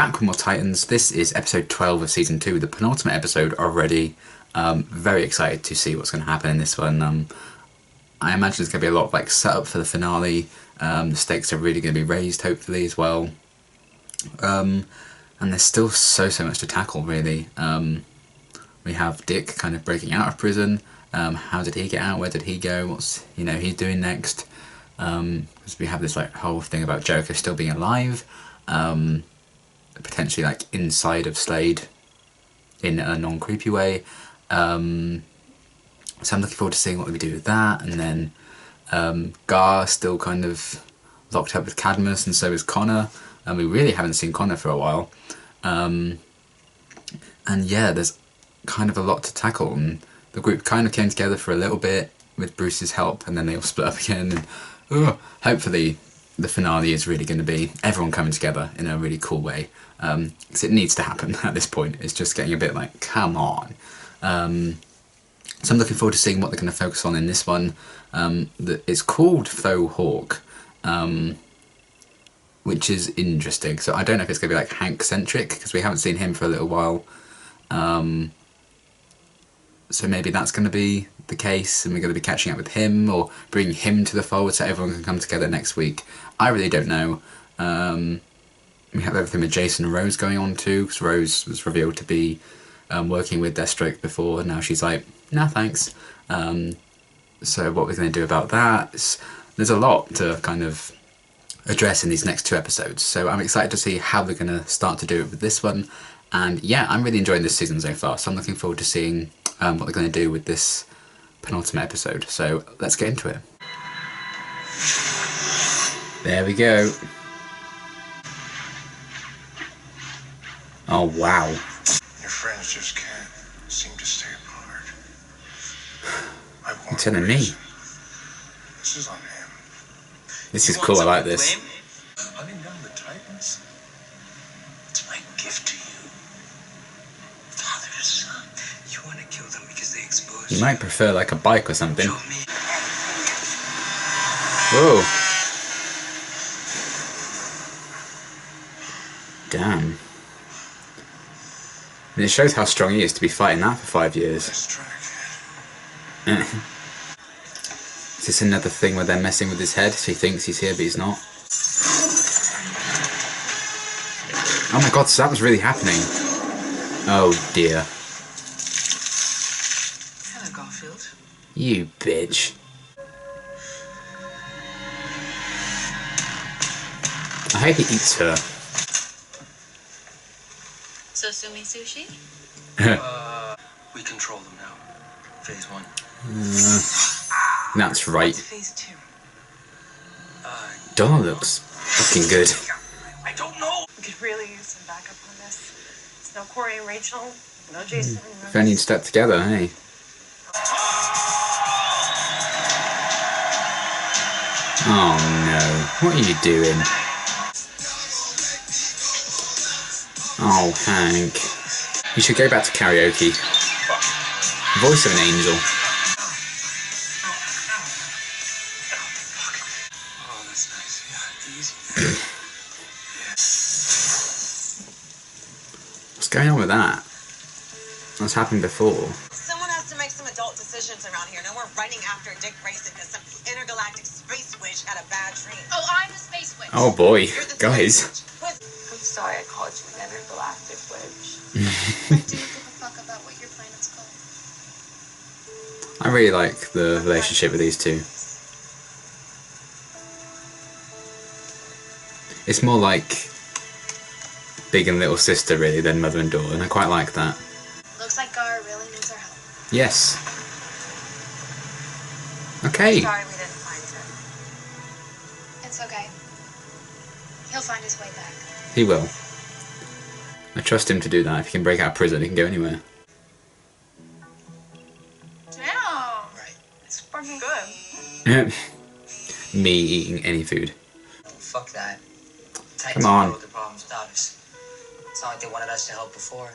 back with more Titans. This is episode 12 of season 2, the penultimate episode already. Very excited to see what's going to happen in this one. I imagine it's going to be a lot of like setup for the finale. The stakes are really going to be raised, hopefully, as well. And there's still so much to tackle, really. We have Dick kind of breaking out of prison. How did he get out? Where did he go? What's he's doing next? Because we have this like whole thing about Jericho still being alive. Potentially like inside of Slade in a non-creepy way. So I'm looking forward to seeing what we do with that. And then Gar still kind of locked up with Cadmus, and so is Connor. And we really haven't seen Connor for a while. And yeah, there's kind of a lot to tackle. And the group kind of came together for a little bit with Bruce's help, and then they all split up again. And hopefully the finale is really going to be everyone coming together in a really cool way. Because it needs to happen at this point. It's just getting a bit like, come on. So I'm looking forward to seeing what they're going to focus on in this one. It's called Faux-Hawk, which is interesting. So I don't know if it's going to be like Hank-centric, because we haven't seen him for a little while. So maybe that's going to be the case, and we're going to be catching up with him, or bringing him to the fold so everyone can come together next week. I really don't know. We have everything with Jason and Rose going on too, because Rose was revealed to be working with Deathstroke before, and now she's like, no thanks. So what we're going to do about that there's a lot to kind of address in these next 2 episodes. So I'm excited to see how they're going to start to do it with this one. And yeah, I'm really enjoying this season so far, so I'm looking forward to seeing what they're going to do with this penultimate episode. So let's get into it. There we go. Oh wow. Your friends just can't seem to stay apart. You're telling me? This is on him. This is cool, I like this. Hunting down the Titans? It's my gift to you. Father to son. You want to kill them because they expose You might prefer like a bike or something. Whoa. Damn. And it shows how strong he is to be fighting that for 5 years. Is this another thing where they're messing with his head? So he thinks he's here but he's not? Oh my god, so that was really happening. Oh dear. Hello, Garfield. You bitch. I hope he eats her. So sumi sushi? We control them now. Phase 1. That's right. Phase 2. Donna looks fucking good. I don't know. We could really use some backup on this. It's no Corey and Rachel, no Jason and Rose. If only you'd stuck together, hey? Oh no, what are you doing? Oh, Hank. You should go back to karaoke. Voice of an angel. Oh, that's nice. Yeah, easy. What's going on with that? What's happened before? Someone has to make some adult decisions around here. No more running after Dick Grayson because some intergalactic space witch had a bad dream. Oh, I'm the space witch. Oh boy, You're the guys. I'm sorry I called you an intergalactic witch. I do give a fuck about what your planet's called. I really like the relationship with these two. It's more like big and little sister really than mother and daughter, and I quite like that. Looks like Gar really needs our help. Yes. Okay. Sorry we didn't find her. It's okay. He'll find his way back. He will. I trust him to do that. If he can break out of prison, he can go anywhere. Damn. Right. It's fucking good. Me eating any food. Fuck that. Come on. Dealt with the problems without us. It's not like they wanted us to help before.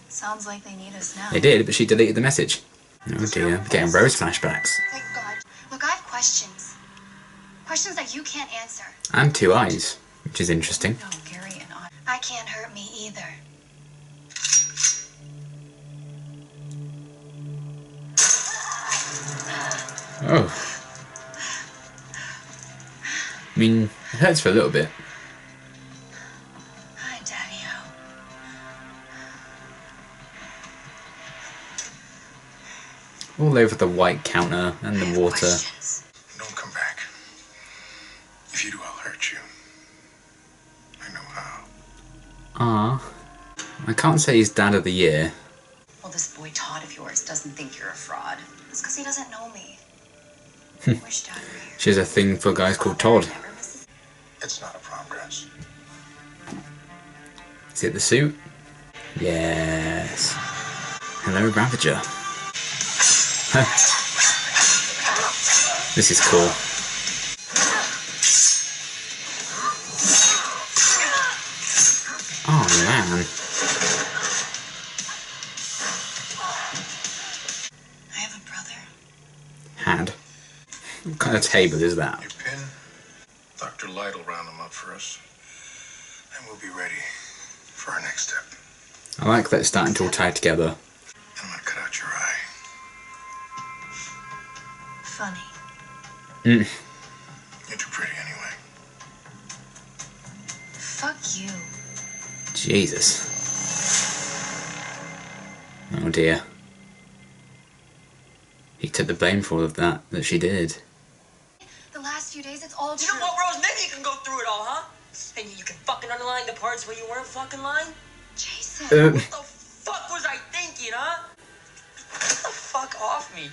Sounds like they need us now. They did, but she deleted the message. Oh dear, we're getting Rose flashbacks. Thank God. Look, I have questions. Questions that you can't answer. And 2 eyes, which is interesting. No, Gary and I. I can't hurt me either. Oh. I mean, it hurts for a little bit. Hi, Daddy-o. All over the white counter and the water. Questions. Don't come back. If you do, I'll hurt you. I know how. Ah, I can't say he's Dad of the Year. Well, this boy Todd of yours doesn't think you're a fraud. It's because he doesn't know me. I wish Dad were here. She has a thing for guys called Todd. It's not a prom dress. Is it the suit? Yes. Hello, Ravager. This is cool. Oh man. I have a brother. Had. What kind of table is that? Your pin? Dr. Light will round them up for us. And we'll be ready for our next step. I like that it's starting to all tie together. I'm gonna cut out your eye. Funny. Mm. You're too pretty anyway. Fuck you. Jesus. Oh dear. He took the blame for all of that she did. The last few days, it's all You true. know what, Rose? Maybe you can go through it all, huh? And you can fucking underline the parts where you weren't fucking lying? Jason. What the fuck was I thinking, huh? Get the fuck off me.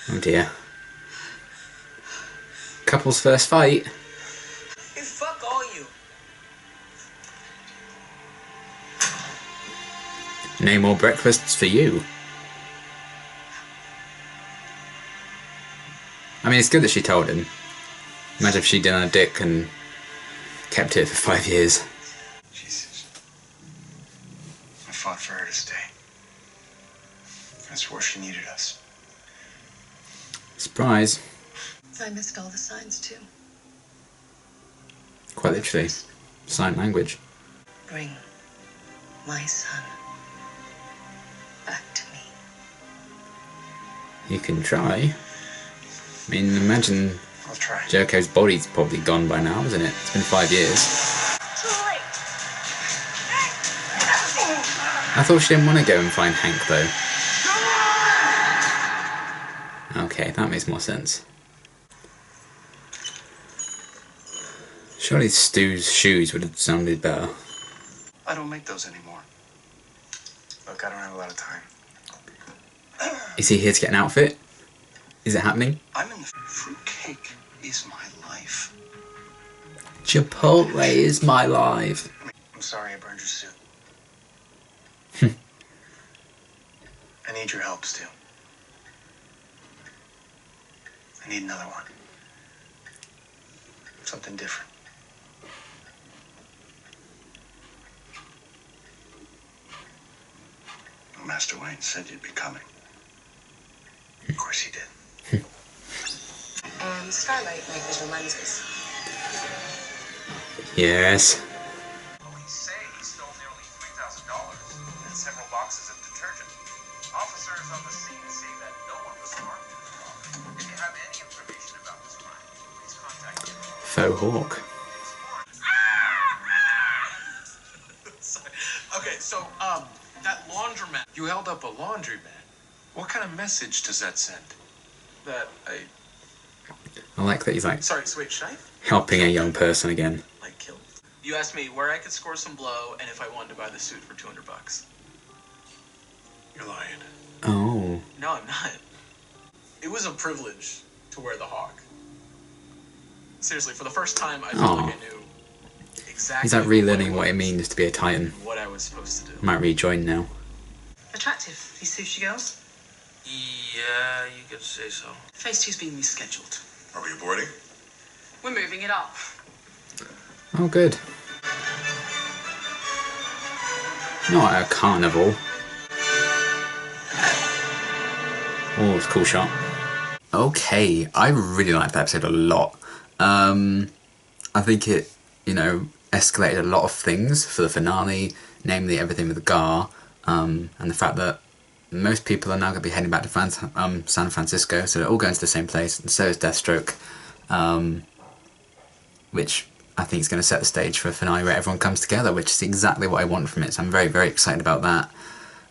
Oh dear. Couple's first fight. Hey, fuck all you. No more breakfasts for you. I mean, it's good that she told him. Imagine if she'd done a dick and kept it for 5 years. Jesus. I fought for her to stay. I swore she needed us. Surprise. I missed all the signs too. Quite literally. Sign language. Bring my son back to me. You can try. I mean, imagine I'll try. Jericho's body's probably gone by now, isn't it? It's been 5 years. I thought she didn't want to go and find Hank, though. Okay, that makes more sense. Surely Stu's shoes would have sounded better. I don't make those anymore. Look, I don't have a lot of time. Is he here to get an outfit? Is it happening? I'm in the fruitcake is my life. Chipotle is my life. I'm sorry I burned your suit. I need your help, Stu. I need another one. Something different. Well, Master Wayne said you'd be coming. Of course he did. Starlight night vision lenses. Yes. Police say he stole nearly $3,000 and several boxes of detergent. Officers on the scene say that no one was harmed in the robbery. If you have any information about this crime, please contact me. Faux-Hawk. Okay, so, that laundromat. You held up a laundromat. What kind of message does that send? That I like that he's like Sorry, wait, should I? helping a young person again. Like, kill? You asked me where I could score some blow and if I wanted to buy the suit for $200. You're lying. Oh. No, I'm not. It was a privilege to wear the Hawk. Seriously, for the first time, I felt like I knew exactly. He's like relearning what it means to be a Titan. What I was supposed to do. Might rejoin now. Attractive, these sushi girls. Yeah, you could say so. Phase 2's being rescheduled. Are we boarding? We're moving it up. Oh, good. Not a carnival. Oh, it's a cool shot. Okay, I really liked that episode a lot. I think it, you know, escalated a lot of things for the finale, namely everything with Gar, and the fact that most people are now going to be heading back to San Francisco, so they're all going to the same place, and so is Deathstroke, which I think is going to set the stage for a finale where everyone comes together, which is exactly what I want from it, so I'm very, very excited about that.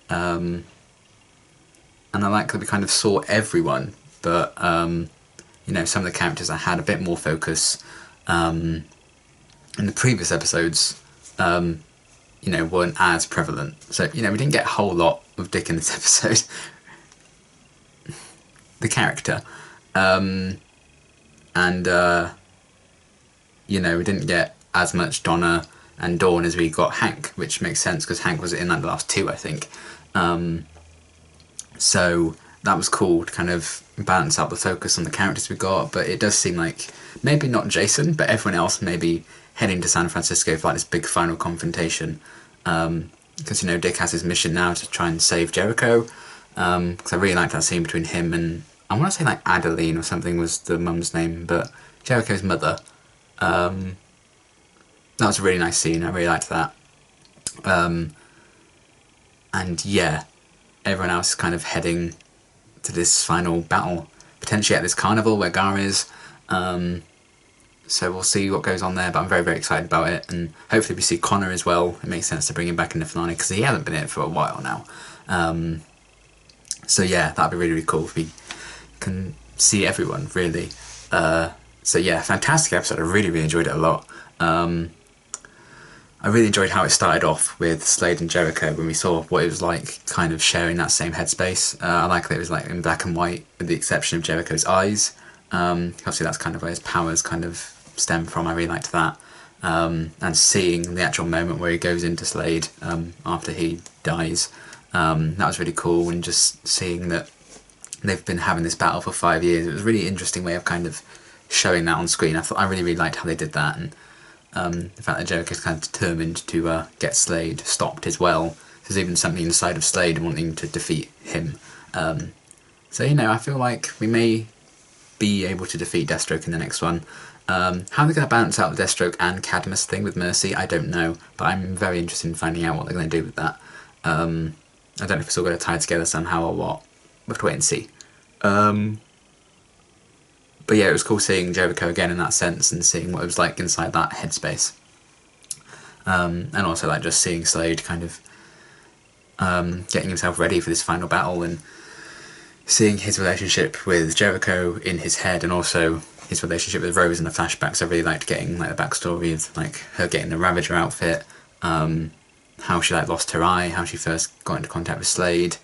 And I like that we kind of saw everyone, but you know, some of the characters that had a bit more focus in the previous episodes, you know, weren't as prevalent. So, you know, we didn't get a whole lot of Dick in this episode. The character. You know, we didn't get as much Donna and Dawn as we got Hank, which makes sense because Hank was in like the last two, I think. So that was cool to kind of balance out the focus on the characters we got, but it does seem like maybe not Jason, but everyone else maybe heading to San Francisco for like this big final confrontation. Because, you know, Dick has his mission now to try and save Jericho. Because I really like that scene between him and, I want to say like Adeline or something was the mum's name, but Jericho's mother. That was a really nice scene, I really liked that. And yeah, everyone else is kind of heading to this final battle, potentially at this carnival where Gar is. So we'll see what goes on there, but I'm very, very excited about it, and hopefully we see Connor as well. It makes sense to bring him back in the finale because he hasn't been in it for a while now. So yeah, that'd be really, really cool if we can see everyone, really. So yeah, fantastic episode. I really, really enjoyed it a lot. I really enjoyed how it started off with Slade and Jericho when we saw what it was like kind of sharing that same headspace. I like that it was like in black and white with the exception of Jericho's eyes. Obviously that's kind of where his powers kind of stem from. I really liked that. And seeing the actual moment where he goes into Slade after he dies, that was really cool, and just seeing that they've been having this battle for 5 years. It was a really interesting way of kind of showing that on screen. I really, really liked how they did that, and the fact that Jericho's kind of determined to get Slade stopped as well. There's even something inside of Slade wanting to defeat him. So, you know, I feel like we may be able to defeat Deathstroke in the next one. How they're going to balance out the Deathstroke and Cadmus thing with Mercy, I don't know, but I'm very interested in finding out what they're going to do with that. I don't know if it's all going to tie together somehow or what. We'll have to wait and see. But yeah, it was cool seeing Jericho again in that sense and seeing what it was like inside that headspace. And also like just seeing Slade kind of getting himself ready for this final battle, and seeing his relationship with Jericho in his head, and also his relationship with Rose in the flashbacks. I really liked getting like the backstory of like her getting the Ravager outfit, how she like lost her eye, how she first got into contact with Slade,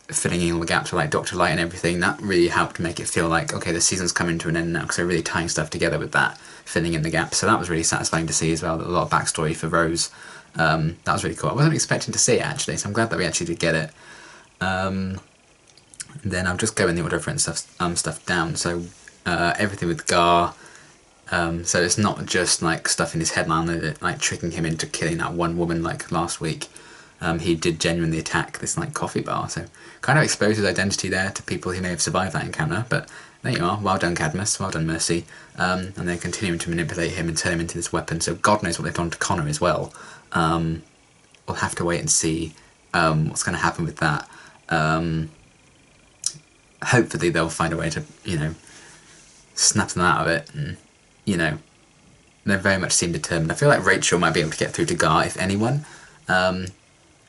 filling in all the gaps with like Dr. Light and everything. That really helped make it feel like, okay, the season's coming to an end now, because they're really tying stuff together with that, filling in the gaps. So that was really satisfying to see as well, a lot of backstory for Rose. That was really cool. I wasn't expecting to see it actually, so I'm glad that we actually did get it. Then I'll just go in the order of written stuff down. So everything with Gar, so it's not just like stuff in his head now, like tricking him into killing that one woman like last week. He did genuinely attack this like coffee bar, so kind of exposed his identity there to people who may have survived that encounter. But there you are, well done Cadmus, well done Mercy. And they're continuing to manipulate him and turn him into this weapon, so God knows what they've done to Connor as well. We'll have to wait and see what's going to happen with that. Hopefully they'll find a way to, you know, snap them out of it, and, you know, they very much seem determined. I feel like Rachel might be able to get through to Gar, if anyone.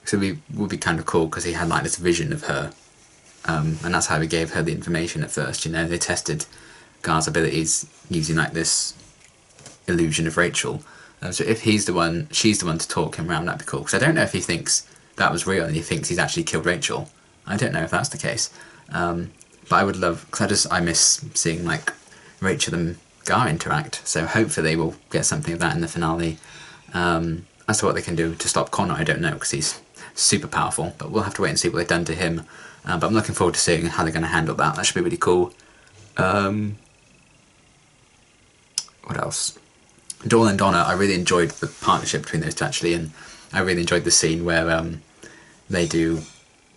So it would be kind of cool, because he had like this vision of her, and that's how he gave her the information at first, you know. They tested Gar's abilities using like this illusion of Rachel. So if he's the one, she's the one to talk him around, that'd be cool. Because I don't know if he thinks that was real and he thinks he's actually killed Rachel. I don't know if that's the case. But I would love, because I miss seeing like Rachel and Gar interact. So hopefully we'll get something of that in the finale. As to what they can do to stop Connor, I don't know, because he's super powerful. But we'll have to wait and see what they've done to him. But I'm looking forward to seeing how they're going to handle that. That should be really cool. What else? Dawn and Donna, I really enjoyed the partnership between those two actually, and I really enjoyed the scene where they do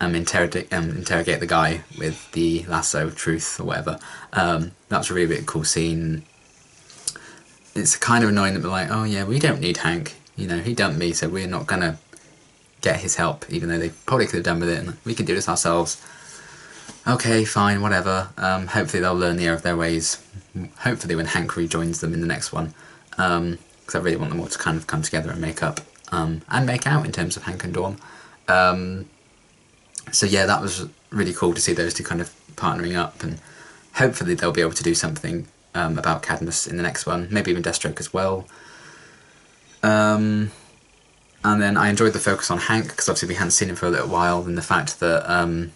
interrogate the guy with the lasso of truth or whatever. That was a really, really cool scene. it's kind of annoying that we're like, oh yeah, we don't need Hank. You know, he dumped me, so we're not gonna get his help, even though they probably could have done with it, and we can do this ourselves. Okay, fine, whatever. Hopefully they'll learn the error of their ways. Hopefully when Hank rejoins them in the next one, because I really want them all to kind of come together and make up, and make out in terms of Hank and Dawn. So yeah, that was really cool to see those two kind of partnering up, and hopefully they'll be able to do something about Cadmus in the next one, maybe even Deathstroke as well. And then I enjoyed the focus on Hank, because obviously we hadn't seen him for a little while, and the fact that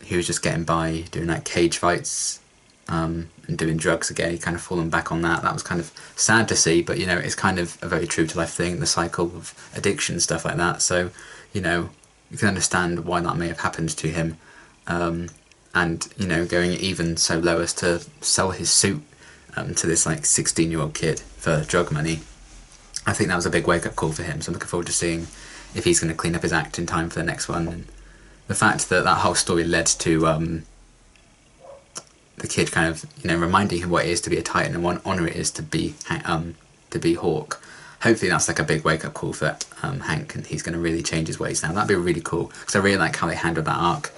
he was just getting by doing like cage fights and doing drugs again. He kind of fallen back on that. That was kind of sad to see, but you know, it's kind of a very true to life thing, the cycle of addiction and stuff like that. So, you know, you can understand why that may have happened to him. And, you know, going even so low as to sell his suit to this like 16-year-old kid for drug money. I think that was a big wake-up call for him, so I'm looking forward to seeing if he's going to clean up his act in time for the next one. And the fact that that whole story led to the kid kind of, you know, reminding him what it is to be a Titan and what honour it is to be Hawk. Hopefully that's like a big wake-up call for Hank, and he's going to really change his ways now. That'd be really cool, because I really like how they handled that arc.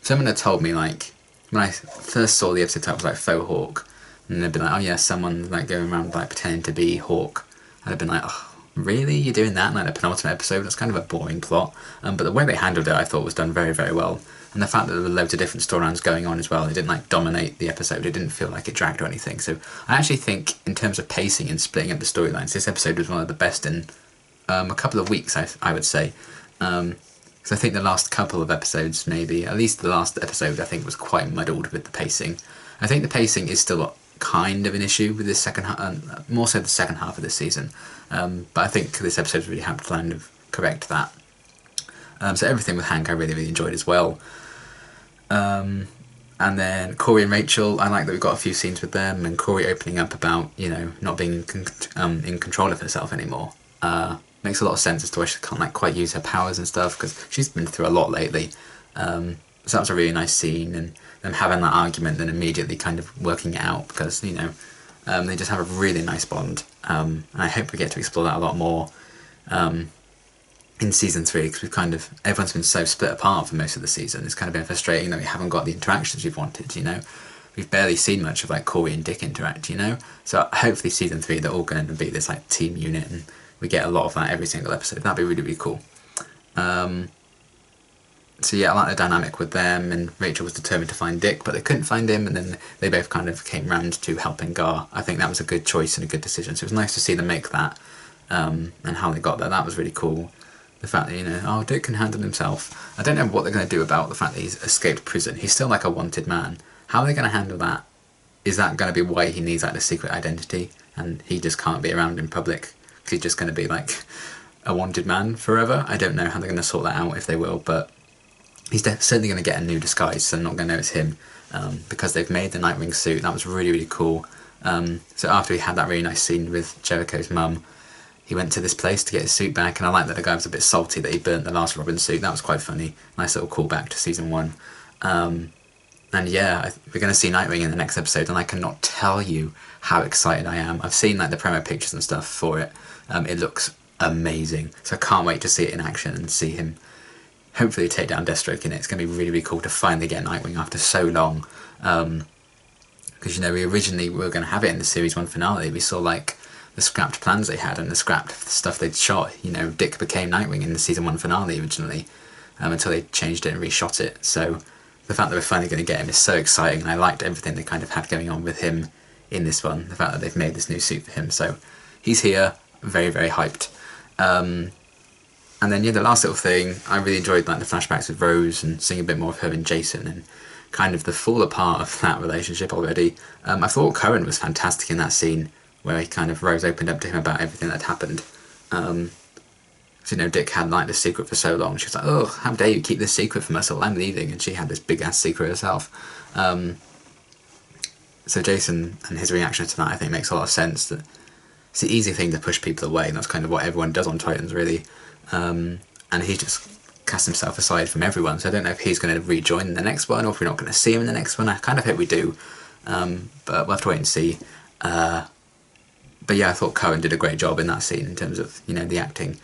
If someone had told me, like, when I first saw the episode title was like Faux-Hawk, and they'd be like, oh yeah, someone like going around like pretending to be Hawk, I'd have been like, oh, really? You're doing that in like the penultimate episode? That's kind of a boring plot. But the way they handled it, I thought was done very, very well. And the fact that there were loads of different storylines going on as well, it didn't like dominate the episode. It didn't feel like it dragged or anything. So I actually think, in terms of pacing and splitting up the storylines, this episode was one of the best in a couple of weeks, I would say. Because I think the last couple of episodes, maybe, at least the last episode, I think was quite muddled with the pacing. I think the pacing is still kind of an issue with this second half, more so the second half of this season. But I think this episode's really helped kind of correct that. So everything with Hank I really, really enjoyed as well. And then Corey and Rachel, I like that we've got a few scenes with them, and Corey opening up about, you know, not being in control of herself anymore. Makes a lot of sense as to why she can't like quite use her powers and stuff, because she's been through a lot lately. So that was a really nice scene, and them having that argument then immediately kind of working it out, because, you know, they just have a really nice bond. And I hope we get to explore that a lot more in season 3, because we've kind of, everyone's been so split apart for most of the season. It's kind of been frustrating that we haven't got the interactions we've wanted, you know. We've barely seen much of like Corey and Dick interact, you know. So hopefully season 3 they're all going to be this like team unit, and we get a lot of that every single episode. That'd be really, really cool. So yeah, I like the dynamic with them, and Rachel was determined to find Dick, but they couldn't find him, and then they both kind of came round to helping Gar. I think that was a good choice and a good decision, so it was nice to see them make that, and how they got there. That was really cool. The fact that, you know, oh, Dick can handle himself. I don't know what they're going to do about the fact that he's escaped prison. He's still like a wanted man. How are they going to handle that? Is that going to be why he needs like the secret identity, and he just can't be around in public? Because he's just going to be like a wanted man forever? I don't know how they're going to sort that out, if they will, but he's certainly going to get a new disguise, so I'm not going to know it's him, because they've made the Nightwing suit. That was really, really cool. So after he had that really nice scene with Jericho's mum, he went to this place to get his suit back, and I like that the guy was a bit salty that he burnt the last Robin suit. That was quite funny. Nice little callback to season 1. And yeah, we're going to see Nightwing in the next episode, and I cannot tell you how excited I am. I've seen like the promo pictures and stuff for it. It looks amazing, so I can't wait to see it in action and see him hopefully take down Deathstroke in it. It's going to be really, really cool to finally get Nightwing after so long. Because, you know, we originally were going to have it in the Series 1 finale. We saw, like, the scrapped plans they had and the scrapped stuff they'd shot. You know, Dick became Nightwing in the Season 1 finale originally, until they changed it and reshot it. So the fact that we're finally going to get him is so exciting, and I liked everything they kind of had going on with him in this one. The fact that they've made this new suit for him. So he's here, very, very hyped. And then, yeah, the last little thing, I really enjoyed like the flashbacks with Rose and seeing a bit more of her and Jason, and kind of the fall apart of that relationship already. I thought Cohen was fantastic in that scene where he kind of, Rose opened up to him about everything that happened. So, you know, Dick had like this secret for so long. She was like, oh, how dare you keep this secret from us all, I'm leaving. And she had this big ass secret herself. So Jason and his reaction to that, I think, makes a lot of sense. That it's the easy thing to push people away, and that's kind of what everyone does on Titans, really. And he just cast himself aside from everyone, so I don't know if he's going to rejoin in the next one, or if we're not going to see him in the next one. I kind of hope we do, but we'll have to wait and see. But yeah, I thought Cohen did a great job in that scene in terms of, you know, the acting.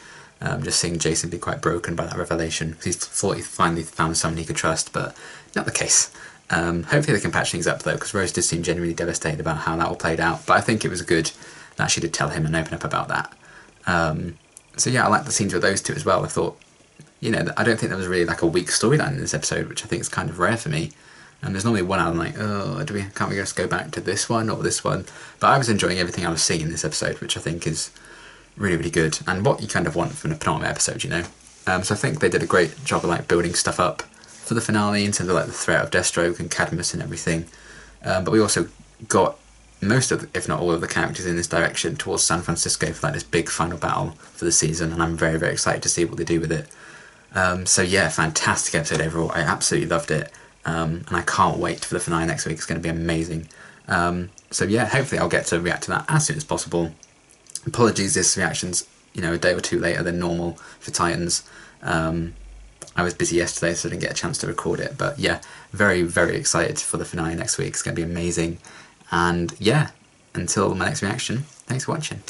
Just seeing Jason be quite broken by that revelation. He thought he finally found someone he could trust, but not the case. Hopefully they can patch things up though, because Rose did seem genuinely devastated about how that all played out. But I think it was good that she did tell him and open up about that. So yeah, I like the scenes with those two as well. I thought, you know, I don't think there was really like a weak storyline in this episode, which I think is kind of rare for me. And there's normally one I'm like, oh, can't we just go back to this one or this one? But I was enjoying everything I was seeing in this episode, which I think is really, really good, and what you kind of want from a penultimate episode, you know. So I think they did a great job of like building stuff up for the finale in terms of like the threat of Deathstroke and Cadmus and everything. But we also got most of, if not all of the characters in this direction towards San Francisco for like this big final battle for the season, and I'm very, very excited to see what they do with it. So yeah, fantastic episode overall. I absolutely loved it, and I can't wait for the finale next week. It's going to be amazing. So yeah, hopefully I'll get to react to that as soon as possible. Apologies, this reaction's, you know, a day or two later than normal for Titans. I was busy yesterday, so I didn't get a chance to record it. But yeah, very, very excited for the finale next week. It's going to be amazing. And yeah, until my next reaction, thanks for watching.